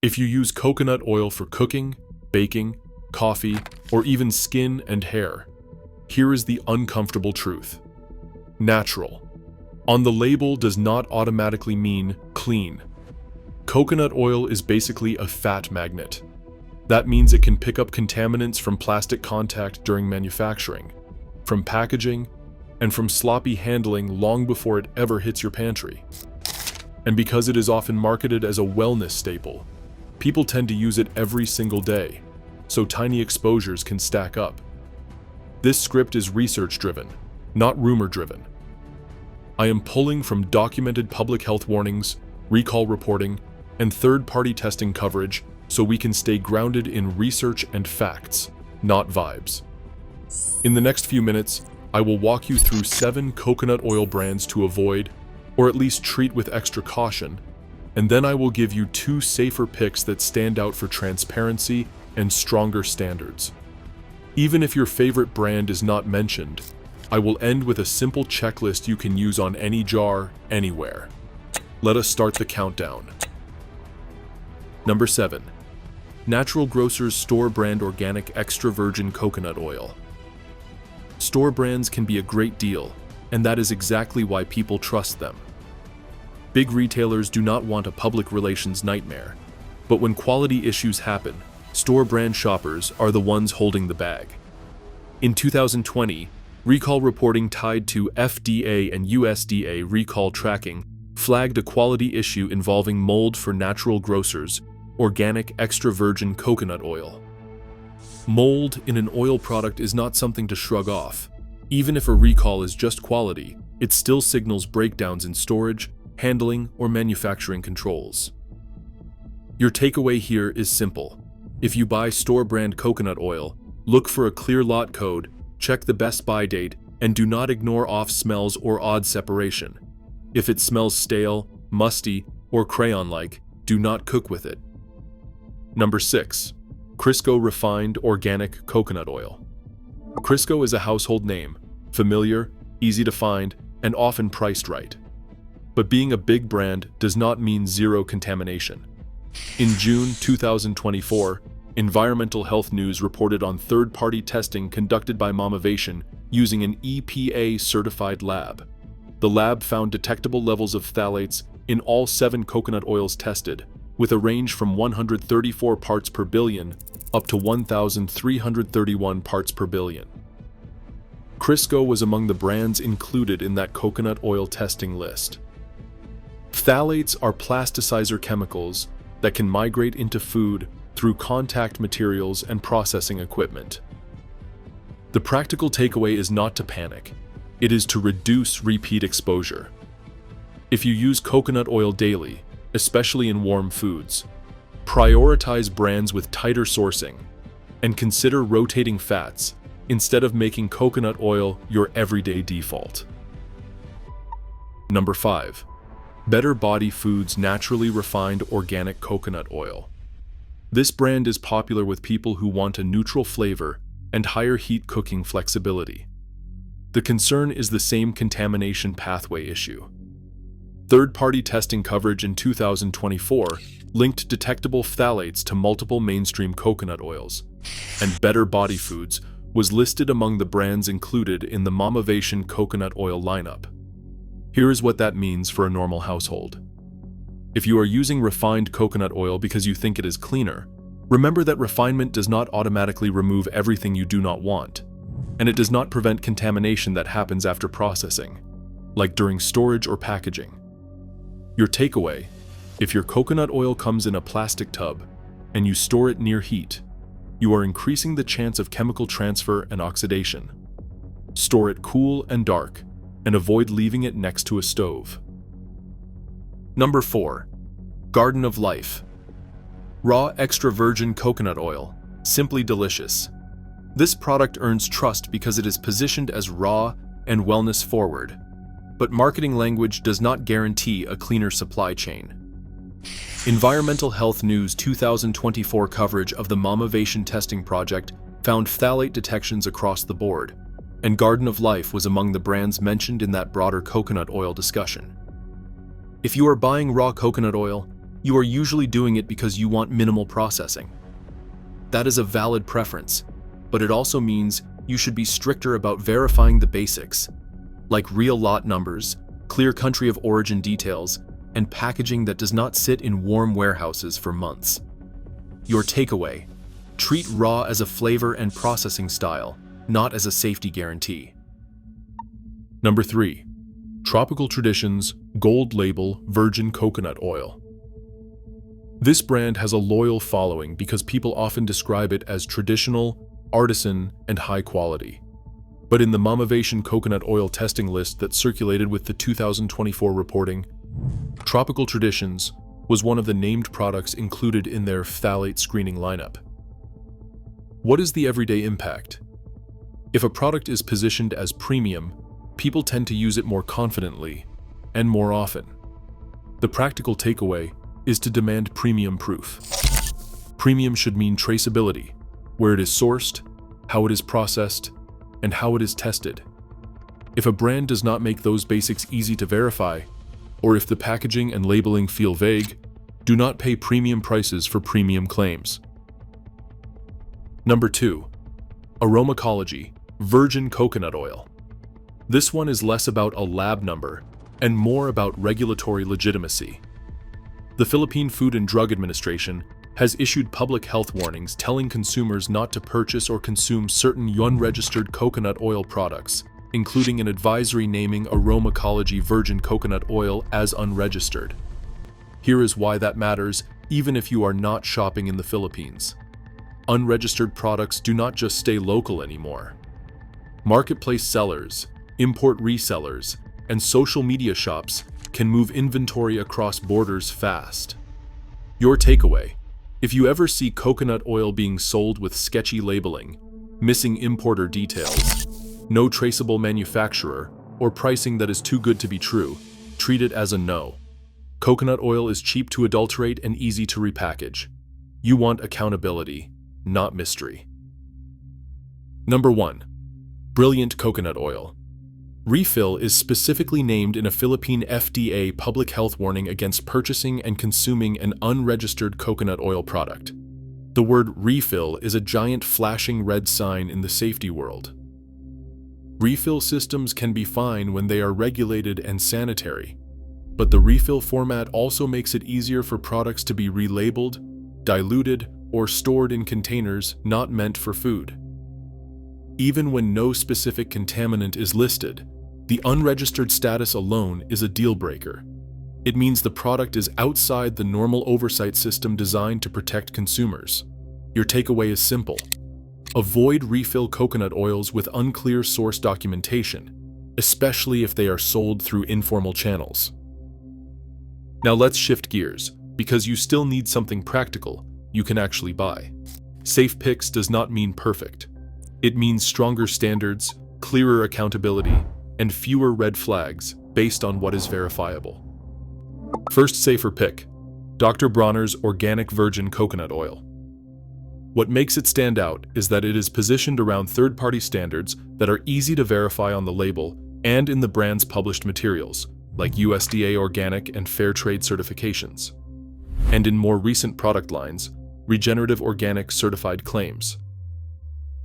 If you use coconut oil for cooking, baking, coffee, or even skin and hair, here is the uncomfortable truth. Natural on the label does not automatically mean clean. Coconut oil is basically a fat magnet. That means it can pick up contaminants from plastic contact during manufacturing, from packaging, and from sloppy handling long before it ever hits your pantry. And because it is often marketed as a wellness staple, people tend to use it every single day, so tiny exposures can stack up. This script is research-driven, not rumor-driven. I am pulling from documented public health warnings, recall reporting, and third-party testing coverage so we can stay grounded in research and facts, not vibes. In the next few minutes, I will walk you through 7 coconut oil brands to avoid, or at least treat with extra caution, and then I will give you 2 safer picks that stand out for transparency and stronger standards. Even if your favorite brand is not mentioned, I will end with a simple checklist you can use on any jar, anywhere. Let us start the countdown. Number 7. Natural Grocers Store Brand Organic Extra Virgin Coconut Oil. Store brands can be a great deal, and that is exactly why people trust them. Big retailers do not want a public relations nightmare, but when quality issues happen, store brand shoppers are the ones holding the bag. In 2020, recall reporting tied to FDA and USDA recall tracking flagged a quality issue involving mold for Natural Grocers Organic Extra Virgin Coconut Oil. Mold in an oil product is not something to shrug off. Even if a recall is just quality, it still signals breakdowns in storage, handling, or manufacturing controls. Your takeaway here is simple. If you buy store-brand coconut oil, look for a clear lot code, check the best buy date, and do not ignore off smells or odd separation. If it smells stale, musty, or crayon-like, do not cook with it. Number 6. Crisco Refined Organic Coconut Oil. Crisco is a household name, familiar, easy to find, and often priced right. But being a big brand does not mean zero contamination. In June 2024, Environmental Health News reported on third-party testing conducted by Momovation using an EPA-certified lab. The lab found detectable levels of phthalates in all 7 coconut oils tested, with a range from 134 parts per billion up to 1,331 parts per billion. Crisco was among the brands included in that coconut oil testing list. Phthalates are plasticizer chemicals that can migrate into food through contact materials and processing equipment. The practical takeaway is not to panic. It is to reduce repeat exposure. If you use coconut oil daily, especially in warm foods, prioritize brands with tighter sourcing, and consider rotating fats instead of making coconut oil your everyday default. Number 5. Better Body Foods Naturally Refined Organic Coconut Oil. This brand is popular with people who want a neutral flavor and higher heat cooking flexibility. The concern is the same contamination pathway issue. Third-party testing coverage in 2024 linked detectable phthalates to multiple mainstream coconut oils, and Better Body Foods was listed among the brands included in the Momovation coconut oil lineup. Here is what that means for a normal household. If you are using refined coconut oil because you think it is cleaner, remember that refinement does not automatically remove everything you do not want, and it does not prevent contamination that happens after processing, like during storage or packaging. Your takeaway: if your coconut oil comes in a plastic tub and you store it near heat, you are increasing the chance of chemical transfer and oxidation. Store it cool and dark, and avoid leaving it next to a stove. Number 4. Garden of Life. Raw extra virgin coconut oil, simply delicious. This product earns trust because it is positioned as raw and wellness forward, but marketing language does not guarantee a cleaner supply chain. Environmental Health News 2024 coverage of the Momovation testing project found phthalate detections across the board, and Garden of Life was among the brands mentioned in that broader coconut oil discussion. If you are buying raw coconut oil, you are usually doing it because you want minimal processing. That is a valid preference, but it also means you should be stricter about verifying the basics, like real lot numbers, clear country of origin details, and packaging that does not sit in warm warehouses for months. Your takeaway: treat raw as a flavor and processing style, not as a safety guarantee. Number 3. Tropical Traditions Gold Label Virgin Coconut Oil. This brand has a loyal following because people often describe it as traditional, artisan, and high quality. But in the Mamavation coconut oil testing list that circulated with the 2024 reporting, Tropical Traditions was one of the named products included in their phthalate screening lineup. What is the everyday impact? If a product is positioned as premium, people tend to use it more confidently and more often. The practical takeaway is to demand premium proof. Premium should mean traceability, where it is sourced, how it is processed, and how it is tested. If a brand does not make those basics easy to verify, or if the packaging and labeling feel vague, do not pay premium prices for premium claims. Number 2. Aromacology Virgin Coconut Oil. This one is less about a lab number and more about regulatory legitimacy. The Philippine Food and Drug Administration has issued public health warnings telling consumers not to purchase or consume certain unregistered coconut oil products, including an advisory naming Aromacology Virgin Coconut Oil as unregistered. Here is why that matters, even if you are not shopping in the Philippines. Unregistered products do not just stay local anymore. Marketplace sellers, import resellers, and social media shops can move inventory across borders fast. Your takeaway: if you ever see coconut oil being sold with sketchy labeling, missing importer details, no traceable manufacturer, or pricing that is too good to be true, treat it as a no. Coconut oil is cheap to adulterate and easy to repackage. You want accountability, not mystery. Number 1. Brilliant Coconut Oil. Refill is specifically named in a Philippine FDA public health warning against purchasing and consuming an unregistered coconut oil product. The word refill is a giant flashing red sign in the safety world. Refill systems can be fine when they are regulated and sanitary, but the refill format also makes it easier for products to be relabeled, diluted, or stored in containers not meant for food. Even when no specific contaminant is listed, the unregistered status alone is a deal breaker. It means the product is outside the normal oversight system designed to protect consumers. Your takeaway is simple: avoid refill coconut oils with unclear source documentation, especially if they are sold through informal channels. Now let's shift gears, because you still need something practical you can actually buy. Safe picks does not mean perfect. It means stronger standards, clearer accountability, and fewer red flags based on what is verifiable. First safer pick: Dr. Bronner's Organic Virgin Coconut Oil. What makes it stand out is that it is positioned around third-party standards that are easy to verify on the label and in the brand's published materials, like USDA Organic and Fair Trade certifications, and in more recent product lines, Regenerative Organic certified claims.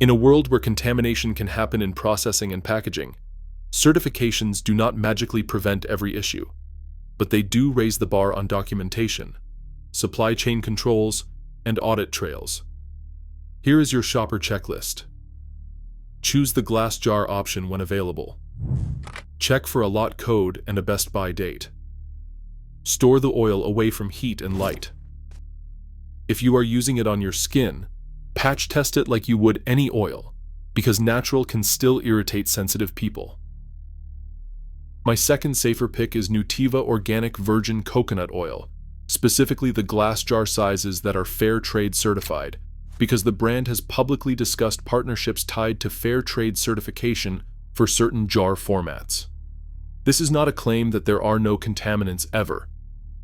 In a world where contamination can happen in processing and packaging, certifications do not magically prevent every issue, but they do raise the bar on documentation, supply chain controls, and audit trails. Here is your shopper checklist. Choose the glass jar option when available. Check for a lot code and a best by date. Store the oil away from heat and light. If you are using it on your skin, patch test it like you would any oil, because natural can still irritate sensitive people. My second safer pick is Nutiva Organic Virgin Coconut Oil, specifically the glass jar sizes that are Fair Trade certified, because the brand has publicly discussed partnerships tied to Fair Trade certification for certain jar formats. This is not a claim that there are no contaminants ever.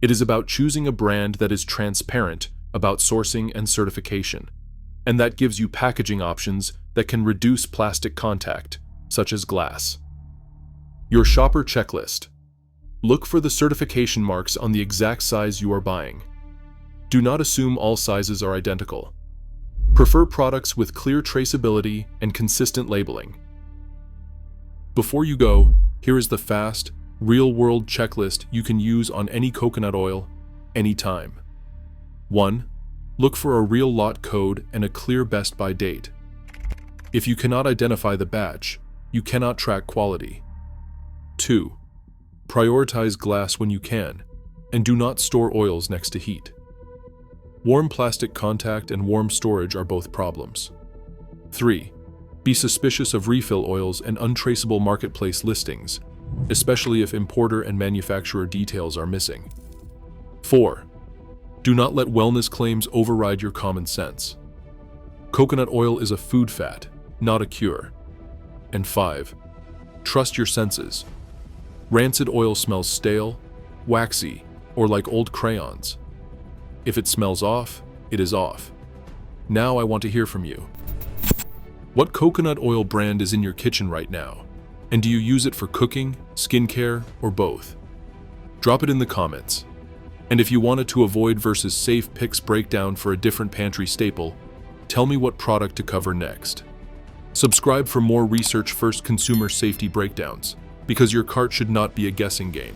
It is about choosing a brand that is transparent about sourcing and certification, and that gives you packaging options that can reduce plastic contact, such as glass. Your shopper checklist. Look for the certification marks on the exact size you are buying. Do not assume all sizes are identical. Prefer products with clear traceability and consistent labeling. Before you go, here is the fast, real-world checklist you can use on any coconut oil, anytime. 1. Look for a real lot code and a clear best by date. If you cannot identify the batch, you cannot track quality. 2. Prioritize glass when you can, and do not store oils next to heat. Warm plastic contact and warm storage are both problems. 3. Be suspicious of refill oils and untraceable marketplace listings, especially if importer and manufacturer details are missing. 4. Do not let wellness claims override your common sense. Coconut oil is a food fat, not a cure. And 5. Trust your senses. Rancid oil smells stale, waxy, or like old crayons. If it smells off, it is off. Now I want to hear from you. What coconut oil brand is in your kitchen right now? And do you use it for cooking, skincare, or both? Drop it in the comments. And if you wanted to avoid versus safe picks breakdown for a different pantry staple, tell me what product to cover next. Subscribe for more research-first consumer safety breakdowns, because your cart should not be a guessing game.